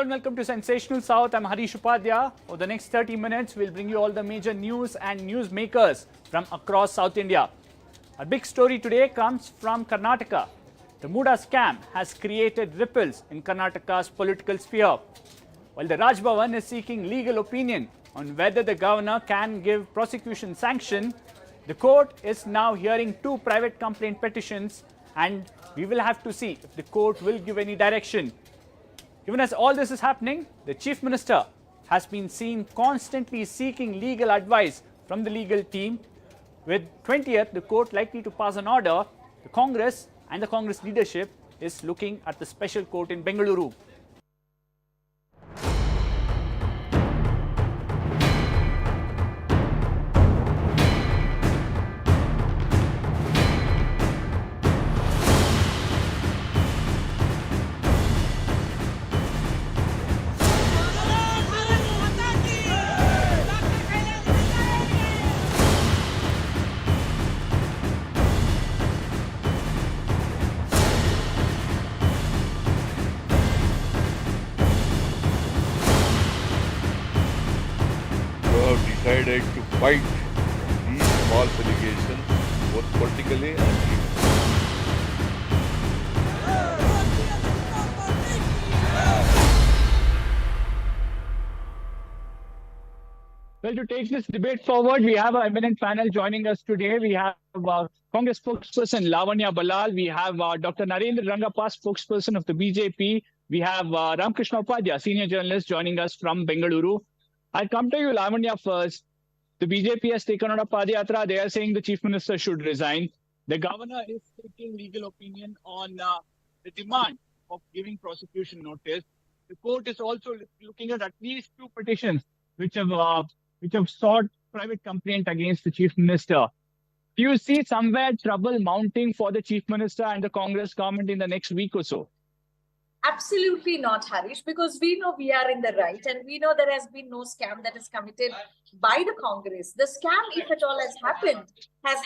and welcome to Sensational South. I'm Harish Upadhyaya. Over the next 30 minutes, we'll bring you all the major news and newsmakers from across South India. Our big story today comes from Karnataka. The Muda scam has created ripples in Karnataka's political sphere. While the Raj Bhavan is seeking legal opinion on whether the governor can give prosecution sanction, the court is now hearing two private complaint petitions, and we will have to see if the court will give any direction. Even as all this is happening, the Chief Minister has been seen constantly seeking legal advice from the legal team. With 20th, the court likely to pass an order, the Congress and the Congress leadership is looking at the special court in Bengaluru. Decided to fight these false allegations both politically and legally. Well, to take this debate forward, we have an eminent panel joining us today. We have Congress spokesperson Lavanya Balal. We have Dr. Narendra Rangappa, spokesperson of the BJP. We have Ramkrishna Upadhyaya, senior journalist, joining us from Bengaluru. I'll come to you, Lavanya, first. The BJP has taken on a Padayatra. They are saying the Chief Minister should resign. The governor is seeking legal opinion on the demand of giving prosecution notice. The court is also looking at least two petitions which have sought private complaint against the Chief Minister. Do you see somewhere trouble mounting for the Chief Minister and the Congress government in the next week or so? Absolutely not, Harish, because we know we are in the right and we know there has been no scam that is committed by the Congress. The scam, if at all has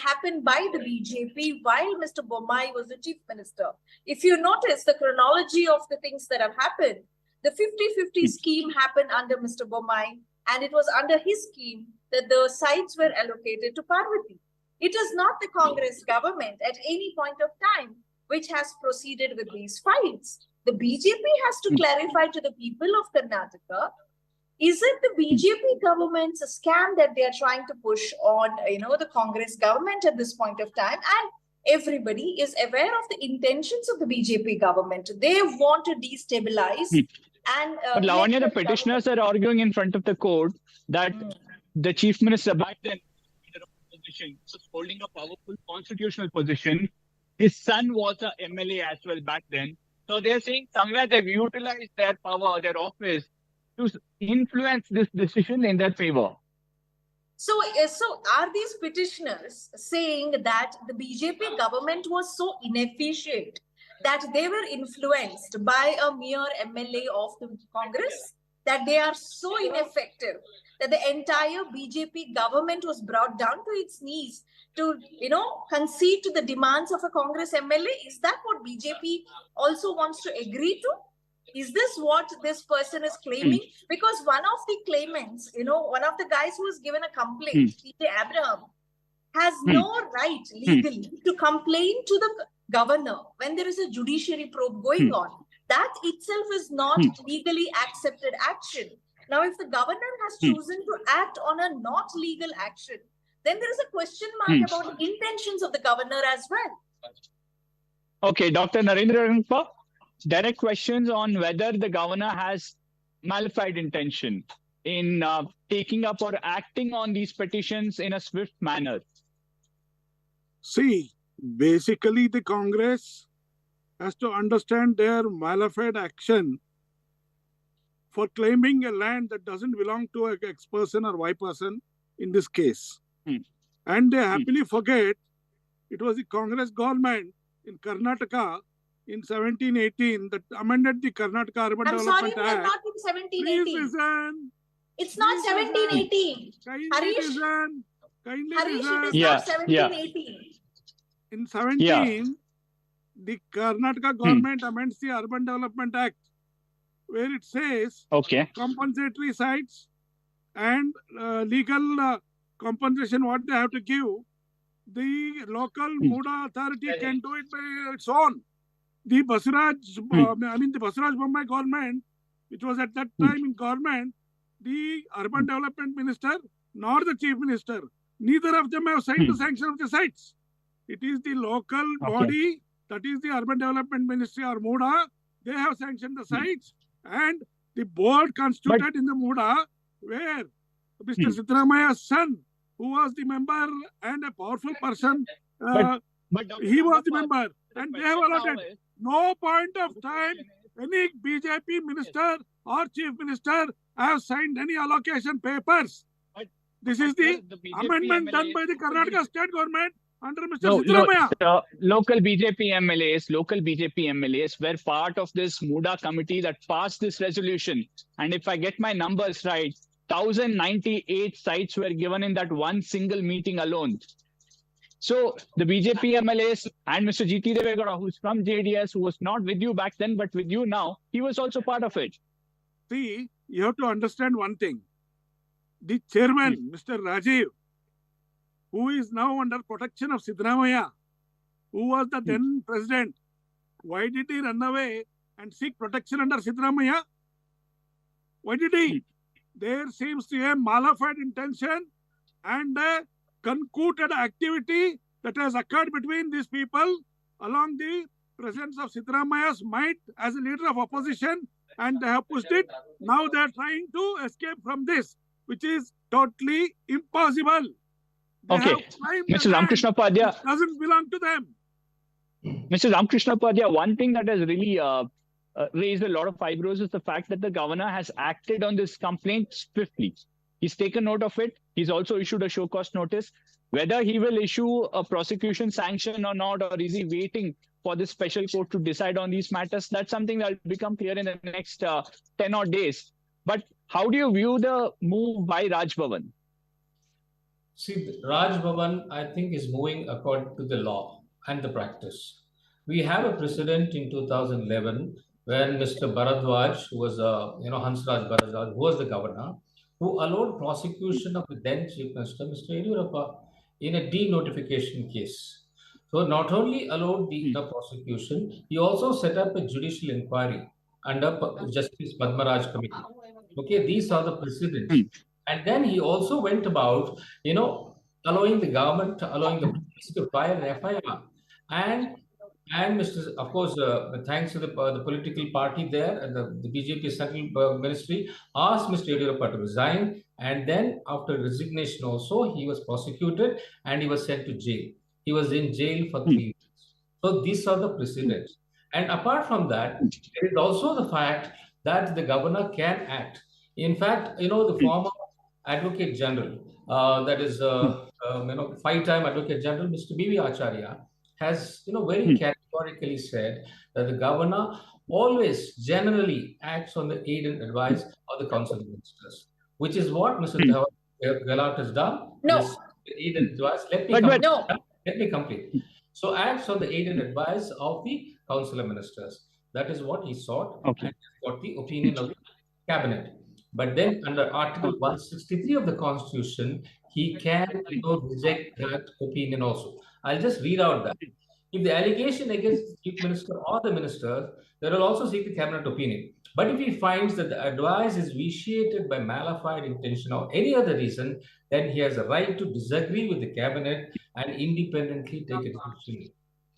happened by the BJP while Mr. Bommai was the Chief Minister. If you notice the chronology of the things that have happened, the 50-50 scheme happened under Mr. Bommai, and it was under his scheme that the sites were allocated to Parvati. It is not the Congress government at any point of time which has proceeded with these files. The BJP has to clarify to the people of Karnataka, is it the BJP government's scam that they are trying to push on, the Congress government at this point of time? And everybody is aware of the intentions of the BJP government. They want to destabilize. But Lavanya, the petitioners are arguing in front of the court that the Chief Minister back then was holding a powerful constitutional position. His son was a MLA as well back then. So they're saying somewhere they've utilized their power, their office, to influence this decision in their favor. So are these petitioners saying that the BJP government was so inefficient that they were influenced by a mere MLA of the Congress, that they are so ineffective that the entire BJP government was brought down to its knees to, concede to the demands of a Congress MLA? Is that what BJP also wants to agree to? Is this what this person is claiming? Because one of the claimants, one of the guys who was given a complaint, T.J. Abraham, has no right legally to complain to the governor when there is a judiciary probe going on. That itself is not legally accepted action. Now, if the governor has chosen to act on a not legal action, then there is a question mark about the intentions of the governor as well. Okay, Dr. Narendra Rangappa, direct questions on whether the governor has malified intention in taking up or acting on these petitions in a swift manner. See, basically the Congress has to understand their malified action for claiming a land that doesn't belong to an X person or Y person in this case. And they happily forget it was the Congress government in Karnataka in 1718 that amended the Karnataka Urban Development Act. I'm sorry, we are not in 1718. Please listen. It's not 1718. Kindly listen. Kindly Harish, listen. it is not 1718. In 17, the Karnataka government amends the Urban Development Act. where it says Okay. compensatory sites and legal compensation what they have to give. The local Muda authority can do it by its own. The Basraj, the Basraj Bombay government, which was at that time in government, the Urban Development Minister nor the Chief Minister, neither of them have signed the sanction of the sites. It is the local body, that is the Urban Development Ministry or Muda, they have sanctioned the sites, and the board constituted in the Muda, where Mr. Siddaramaiah's son, who was the member and a powerful person, he was the member, and they have allotted. No point of time any BJP minister or chief minister have signed any allocation papers. This is the amendment done by the Karnataka state government under Mr. Siddaramaiah. Local BJP MLAs were part of this Muda committee that passed this resolution. And if I get my numbers right, 1,098 sites were given in that one single meeting alone. So the BJP MLAs and Mr. G.T. Devegowda, who's from JDS, who was not with you back then, but with you now, he was also part of it. See, you have to understand one thing. The chairman, Mr. Rajiv, who is now under protection of Siddaramaiah, who was the then president, why did he run away and seek protection under Siddaramaiah? Why did he? There seems to be a malified intention and a concocted activity that has occurred between these people along the presence of Siddaramaiah's might as a leader of opposition, and they have pushed it. Now they are trying to escape from this, which is totally impossible. Okay, Mr. Ramakrishna Upadhyay, doesn't belong to them. Mr. Ramakrishna Upadhyay, one thing that has really raised a lot of eyebrows is the fact that the governor has acted on this complaint swiftly. He's taken note of it. He's also issued a show cause notice. Whether he will issue a prosecution sanction or not, or is he waiting for this special court to decide on these matters, that's something that will become clear in the next 10 odd days. But how do you view the move by Raj Bhavan? See, Raj Bhavan, I think, is moving according to the law and the practice. We have a precedent in 2011 when Mr. Bharadwaj, who was, Hansraj Bharadwaj, who was the governor, who allowed prosecution of the then Chief Minister, Mr. Yediyurappa, in a denotification case. So not only allowed the prosecution, he also set up a judicial inquiry under Justice Padmaraj Committee. Okay, these are the precedents. And then he also went about, allowing the government, allowing the police to file an FIR. And Mr. Of course, thanks to the political party there and the BJP Central Ministry asked Mr. Yediyurappa to resign. And then after resignation also, he was prosecuted and he was sent to jail. He was in jail for 3 years. So these are the precedents. And apart from that, there is also the fact that the governor can act. In fact, the former Advocate General, that is, 5-time Advocate General, Mr. B.V. Acharya, has, very categorically said that the governor always generally acts on the aid and advice of the council ministers, which is what Mr. Gehlot has done. No. Yes, aid and advice. Let me complete. So acts on the aid and advice of the council ministers. That is what he sought and got the opinion of the cabinet. But then under Article 163 of the Constitution, he can reject that opinion also. I'll just read out that. If the allegation against the Chief Minister or the Minister, they will also seek the cabinet opinion. But if he finds that the advice is vitiated by malified intention or any other reason, then he has a right to disagree with the cabinet and independently take a decision.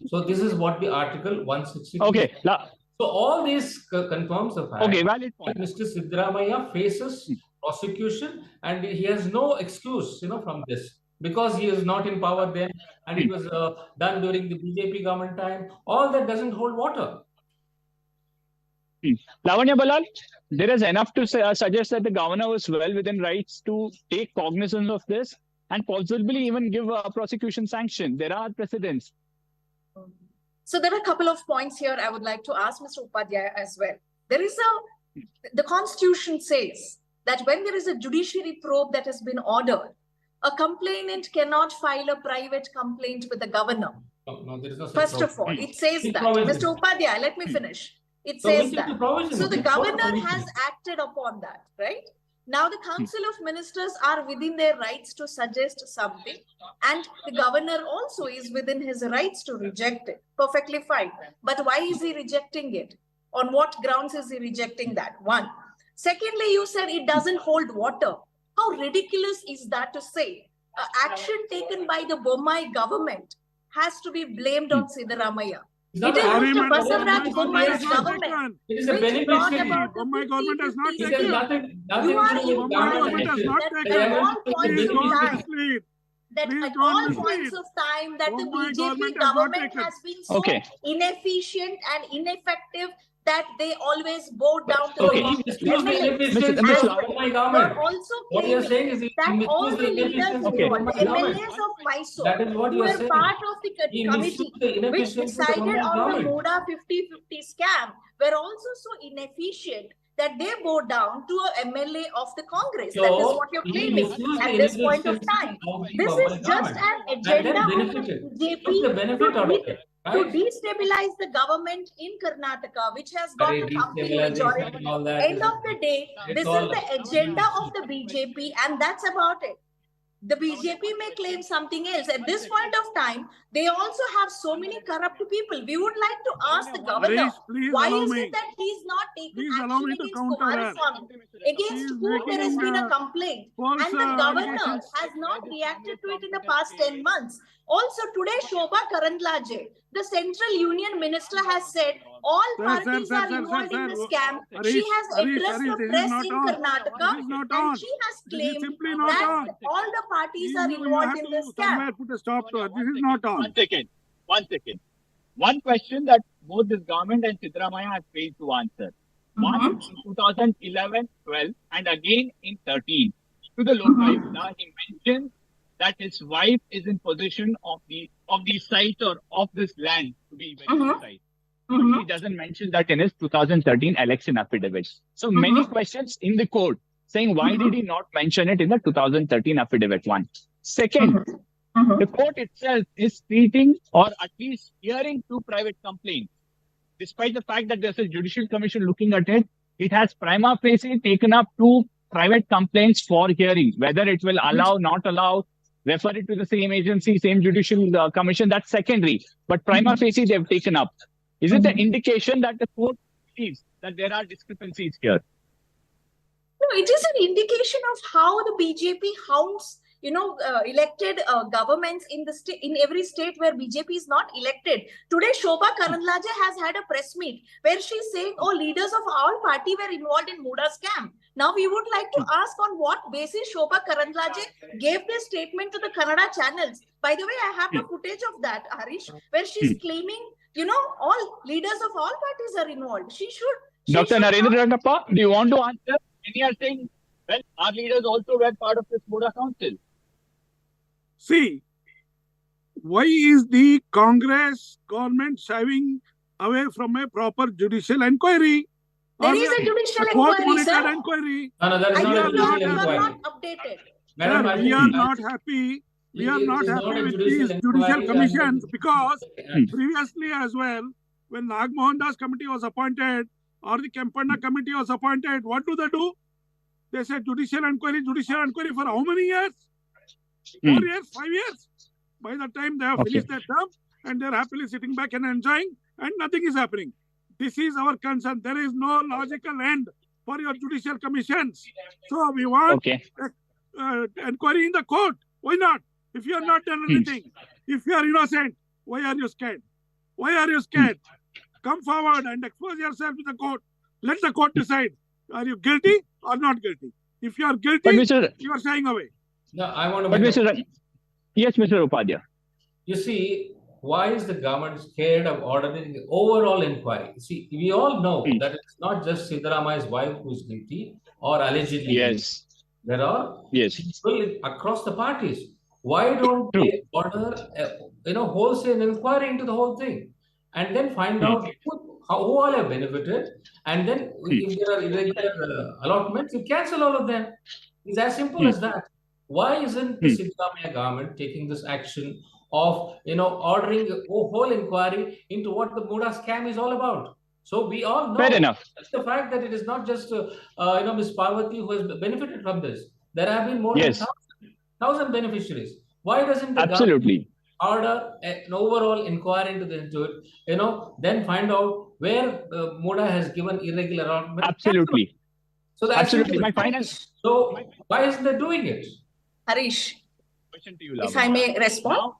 So this is what the Article 163. Okay. So all this confirms the fact valid point. that Mr. Siddaramaiah faces prosecution and he has no excuse, from this, because he is not in power then and it was done during the BJP government time. All that doesn't hold water. Lavanya Balal, there is enough to suggest that the governor was well within rights to take cognizance of this and possibly even give a prosecution sanction. There are precedents. So there are a couple of points here I would like to ask Mr. Upadhyay as well. The Constitution says that when there is a judiciary probe that has been ordered, a complainant cannot file a private complaint with the governor. No, there is no such First of all, it says that. Mr. Upadhyay, let me finish. It So says which is that. the provision? So the Which what governor provision? has acted upon that, right? Now the Council of Ministers are within their rights to suggest something, and the governor also is within his rights to reject it. Perfectly fine. But why is he rejecting it? On what grounds is he rejecting that? One. Secondly, you said it doesn't hold water. How ridiculous is that to say? Action taken by the Bommai government has to be blamed on Siddaramaiah. It's It not is an Mr. action. Basavaraj Bommai Bommai's has not government taken. It is a which brought beneficiary. about the Bommai government has not 50-50 It has taken. scheme. nothing You to are do with Bommai government government has action. not that They at taken. have all to take points the Please of don't time, beneficiary. mislead. that Please at don't all mislead. points of time that the Bommai BJP government has not government taken. has been so Okay. inefficient and ineffective that they always bow down to So the he Congress misused the MLAs. inefficiency Mr. of And Bommai you're government. also What you're saying claiming is he that all misused the the leaders inefficiency of involved, Bommai government. MLAs of Mysore, That is what who you are were saying. part of the He committee misused the which inefficiency of the decided Bommai on the government. Muda 50-50 scam, were also so inefficient that they bow down to a MLA of the Congress. That is So what you're he claiming misused the at this point of inefficiency time. of the This Bommai is just government an and agenda then of benefited. the BJP Took the benefit out of it, to right? destabilize the government in Karnataka, which has got Very a compelling destabilization majority. and all that. End of the day, It's this is all the agenda of the BJP, and that's about it. The BJP may claim something else. At this point of time, they also have so many corrupt people. We would like to ask the governor, Harish, please why allow is me. it that he's not taking Please allow action me to against counter her. Kumaraswamy, She against is whom there has making been a complaint, false and the governor allegations. has not reacted to it in the past 10 months. Also, today, Shobha Karandlaje, the Central Union Minister, has said all parties are involved in the scam. She has addressed the this is press not in on. Karnataka, This is not and on. she has This is claimed simply not that on. all the parties are You involved have in to the scam. somewhere put a stop to it. This is not on. One second. One question that both this government and Siddaramaiah have failed to answer. One in 2011, 12, and again in 13. To the Lokayukta, he mentioned that his wife is in possession of the site or of this land, to be very precise. But he doesn't mention that in his 2013 election affidavit. So many questions in the court saying why did he not mention it in the 2013 affidavit? One. Second, the court itself is treating or at least hearing two private complaints. Despite the fact that there's a judicial commission looking at it, it has prima facie taken up two private complaints for hearing. Whether it will allow, not allow, refer it to the same agency, same judicial commission, that's secondary. But prima facie they've taken up. Is it an indication that the court believes that there are discrepancies here? No, it is an indication of how the BJP hounds, elected governments in the in every state where BJP is not elected. Today, Shobha Karandlaje has had a press meet where she's saying, "Oh, leaders of all party were involved in Muda scam." Now, we would like to ask on what basis Shobha Karandlaje gave this statement to the Kannada channels. By the way, I have the footage of that, Harish, where she's claiming, all leaders of all parties are involved. She should. Dr. Narendra Rangappa, do you want to answer? And you are saying, well, our leaders also were part of this Muda Council. See, why is the Congress government shying away from a proper judicial inquiry? There is a judicial court-monitored inquiry, sir. inquiry. No, there is I not a think judicial you are inquiry. not updated. Madam, Sir, I we think are not happy. We are not happy with these judicial commissions because previously as well, when Nagmohan Das committee was appointed or the Kempanna committee was appointed, what do? They said judicial inquiry for how many years? 4 years, 5 years? By the time they have finished their term and they're happily sitting back and enjoying and nothing is happening. This is our concern. There is no logical end for your judicial commissions. So we want inquiry in the court. Why not? If you have not done anything, if you are innocent, why are you scared? Why are you scared? Come forward and expose yourself to the court. Let the court decide. Are you guilty or not guilty? If you are guilty, you are shying away. No, I want to. But yes, Mr. Upadhyay. You see, why is the government scared of ordering the overall inquiry? See, we all know that it's not just Siddaramaiah's wife who's guilty or allegedly guilty. There are people across the parties. Why don't they order wholesale inquiry into the whole thing and then find out who all have benefited, and then if there are irregular allotments, you cancel all of them. It's as simple as that. Why isn't the Siddaramaiah government taking this action of ordering a whole inquiry into what the Muda scam is all about? So we all know. Fair enough. The fact that it is not just Ms. Parvati who has benefited from this. There have been more Yes. than 1,000 beneficiaries. Why doesn't the Absolutely. government order an overall inquiry into it? Then find out where Muda has given irregular allotment. Absolutely. So that's Absolutely. My finance. So why isn't they doing it? Harish, Question to you, if I may respond. Now,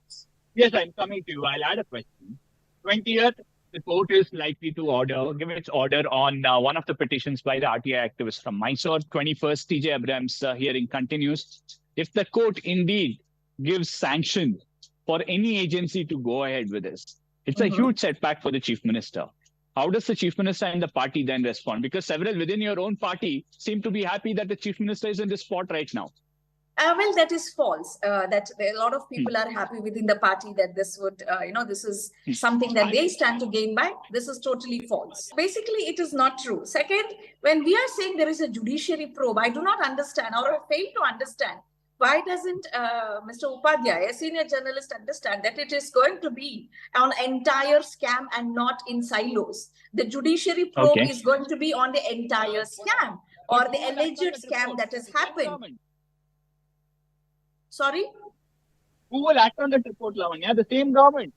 yes, I'm coming to you. I'll add a question. 20th, the court is likely to give its order on one of the petitions by the RTI activists from Mysore. 21st, TJ Abrams hearing continues. If the court indeed gives sanction for any agency to go ahead with this, it's a huge setback for the Chief Minister. How does the Chief Minister and the party then respond? Because several within your own party seem to be happy that the Chief Minister is in this spot right now. Well, that is false. That a lot of people are happy within the party that this would, this is something that they stand to gain by. This is totally false. Basically, it is not true. Second, when we are saying there is a judiciary probe, I do not understand or I fail to understand why doesn't Mr. Upadhyay, a senior journalist, understand that it is going to be an entire scam and not in silos? The judiciary probe is going to be on the entire scam or the alleged scam that has happened. Sorry? Who will act on that report, Lavanya? The same government.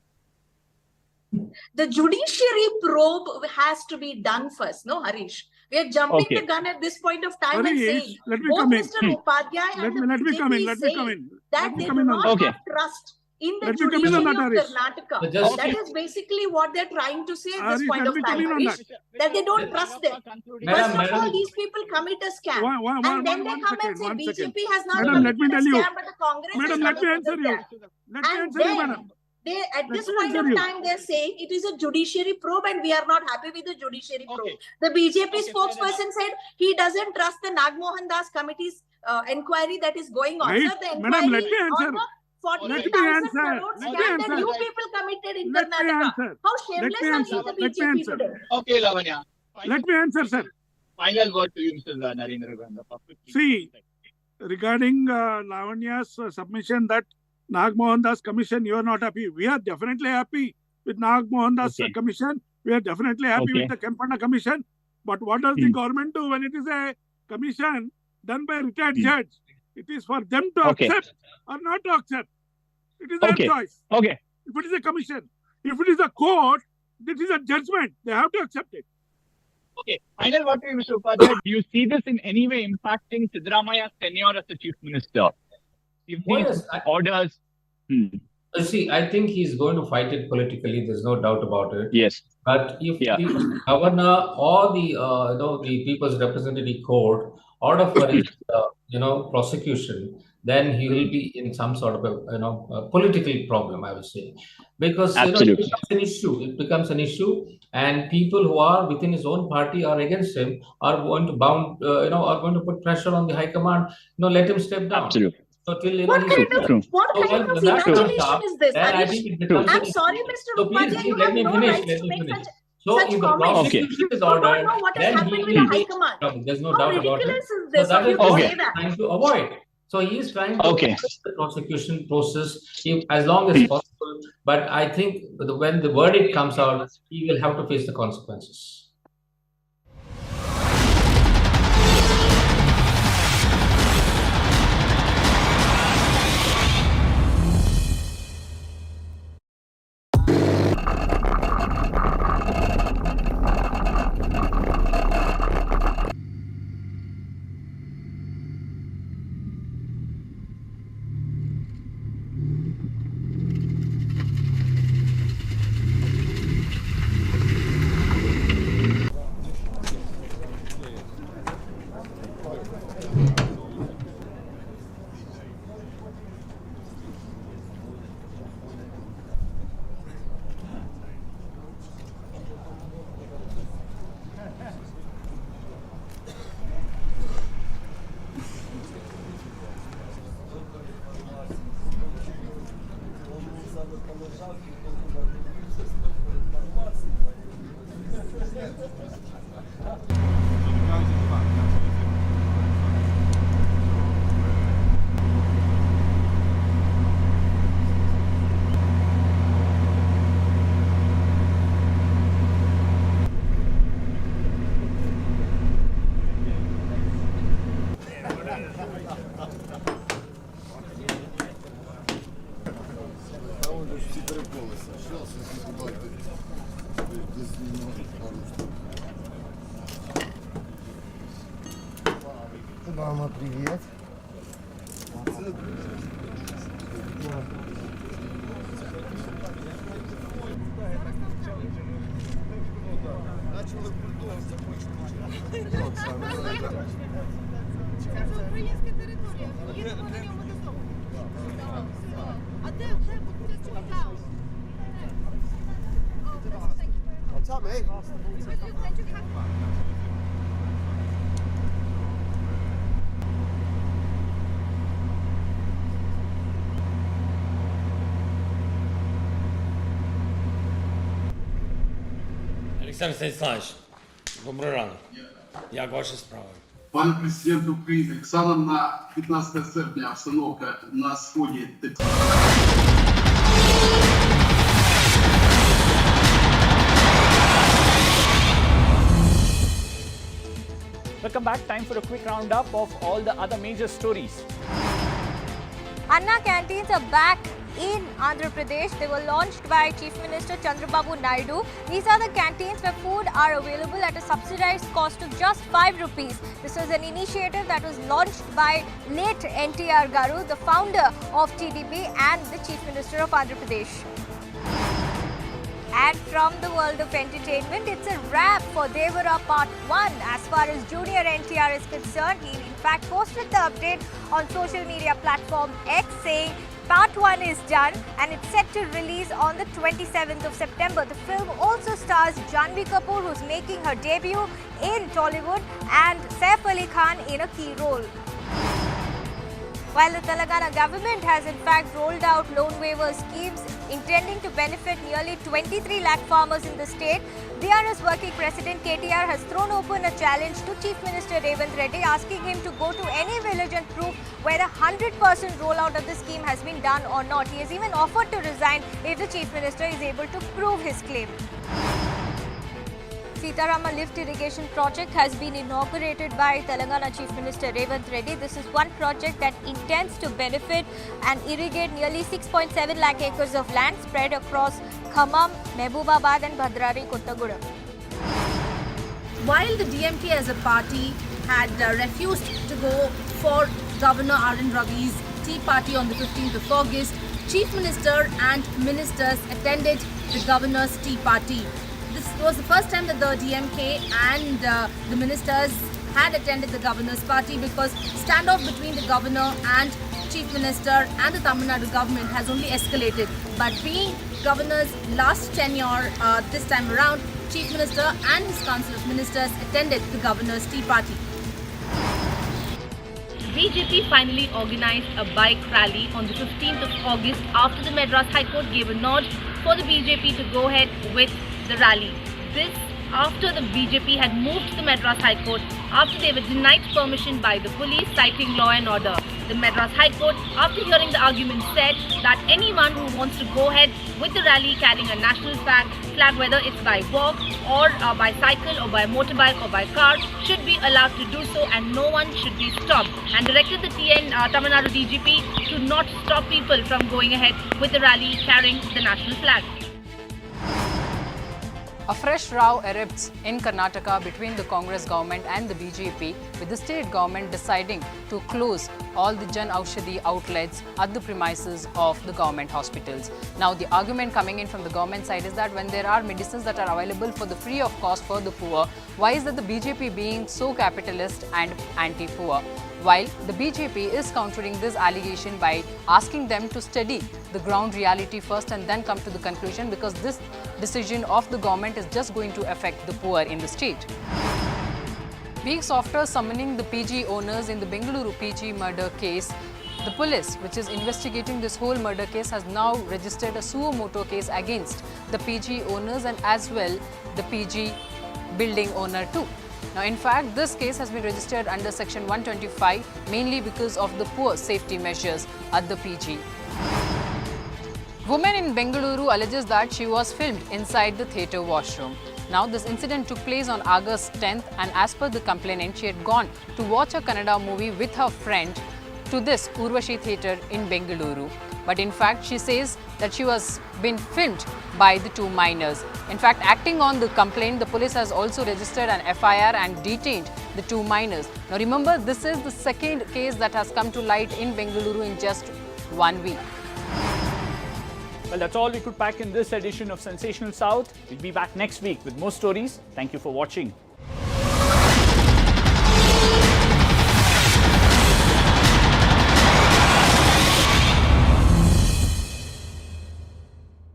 The judiciary probe has to be done first, no, Harish? We are jumping the gun at this point of time and saying, both Mr. Upadhyay and the BJP saying that they do not have trust in the judiciary of Karnataka. That is basically what they're trying to say at this point of time, Harish, that they don't trust them. First of all, these people commit a scam. And then they come and say BJP has not committed a scam, but the Congress has committed a scam. And then they, at this point of time, they're saying it is a judiciary probe and we are not happy with the judiciary probe. The BJP spokesperson said he doesn't trust the Nagmohan Das committee's inquiry that is going on. Sir, the inquiry on the 40,000 crore scam that you people committed in Karnataka. How shameless are the BJP today? Okay, Lavanya. Let me answer, sir. Final word to you, Mr. Narendra Gandhi. See, regarding Lavanya's submission that Nagmohan Das Commission, you are not happy. We are definitely happy with Nagmohan Das Commission. We are definitely happy with the Kempana Commission. But what does the government do when it is a commission done by a retired judge? It is for them to accept or not to accept. It is their choice. If it is a commission, if it is a court, this is a judgment. They have to accept it. Okay. Final word to you, Mr. Upadhyay. Do you see this in any way impacting Siddaramaiah's tenure as the Chief Minister? If these orders... You see, I think he's going to fight it politically. There's no doubt about it. Yes. But if the governor or the People's Representative Court order for his, prosecution, then he will be in some sort of a political problem, I would say, because it becomes an issue. It becomes an issue, and people who are within his own party or against him are going to are going to put pressure on the High Command. Let him step down. Absolutely. So till what kind of imagination is this? I'm sorry, Mr. Upadhyay, you have no rights to make such comments. You don't know what has happened with the High Command. There's no How doubt about it. ridiculous is this? So that is what he's trying to avoid. So he is trying to avoid the prosecution process as long as possible. But I think when the verdict comes out, he will have to face the consequences. Мама, привет. Українська територія. Їдемо на ньому додому. А де буде цього? What's up, mate? Олександр Станіславович, добрий ранок. Як ваші справи? Пане президент України, станом на 15 серпня обстановка на сході. Welcome back. Time for a quick roundup of all the other major stories. Anna canteens are back in Andhra Pradesh. They were launched by Chief Minister Chandrababu Naidu. These are the canteens where food are available at a subsidized cost of just 5 rupees. This was an initiative that was launched by late NTR Garu, the founder of TDP and the Chief Minister of Andhra Pradesh. And from the world of entertainment, it's a wrap for Devara Part 1. As far as Junior NTR is concerned, he in fact posted the update on social media platform X saying Part 1 is done and it's set to release on the 27th of September. The film also stars Janhvi Kapoor, who's making her debut in Tollywood, and Saif Ali Khan in a key role. While the Telangana government has in fact rolled out loan waiver schemes intending to benefit nearly 23 lakh farmers in the state, DRS working president KTR has thrown open a challenge to Chief Minister Revanth Reddy, asking him to go to any village and prove whether 100% rollout of the scheme has been done or not. He has even offered to resign if the Chief Minister is able to prove his claim. Siddaramaiah lift irrigation project has been inaugurated by Telangana Chief Minister Revanth Reddy. This is one project that intends to benefit and irrigate nearly 6.7 lakh acres of land spread across Khammam, Mehbubabad and Bhadrari Kottagudem. While the DMK as a party had refused to go for Governor R.N. Ravi's tea party on the 15th of August, Chief Minister and ministers attended the Governor's tea party. This was the first time that the DMK and the ministers had attended the Governor's party, because standoff between the Governor and Chief Minister and the Tamil Nadu government has only escalated. But being Governor's last tenure this time around, Chief Minister and his Council of Ministers attended the Governor's tea party. BJP finally organized a bike rally on the 15th of August after the Madras High Court gave a nod for the BJP to go ahead with the rally. This after the BJP had moved to the Madras High Court after they were denied permission by the police, citing law and order. The Madras High Court, after hearing the argument, said that anyone who wants to go ahead with the rally carrying a national flag, whether it's by walk or by cycle or by motorbike or by car, should be allowed to do so, and no one should be stopped, and directed the Tamil Nadu DGP to not stop people from going ahead with the rally carrying the national flag. A fresh row erupts in Karnataka between the Congress government and the BJP, with the state government deciding to close all the Jan Aushadhi outlets at the premises of the government hospitals. Now, the argument coming in from the government side is that when there are medicines that are available for the free of cost for the poor, why is that the BJP being so capitalist and anti-poor? While the BJP is countering this allegation by asking them to study the ground reality first and then come to the conclusion, because this decision of the government is just going to affect the poor in the state. Weeks after summoning the PG owners in the Bengaluru PG murder case, the police, which is investigating this whole murder case, has now registered a suo motu case against the PG owners and as well the PG building owner too. Now, in fact, this case has been registered under Section 125 mainly because of the poor safety measures at the PG. Woman in Bengaluru alleges that she was filmed inside the theatre washroom. Now, this incident took place on August 10th, and as per the complainant, she had gone to watch a Kannada movie with her friend to this Urvashi theatre in Bengaluru. but in fact she says that she was been filmed by the two minors. In fact, acting on the complaint, the police has also registered an FIR and detained the two minors. Now remember, this is the second case that has come to light in Bengaluru in just 1 week. Well, that's all we could pack in this edition of Sensational South. We'll be back next week with more stories. Thank you for watching.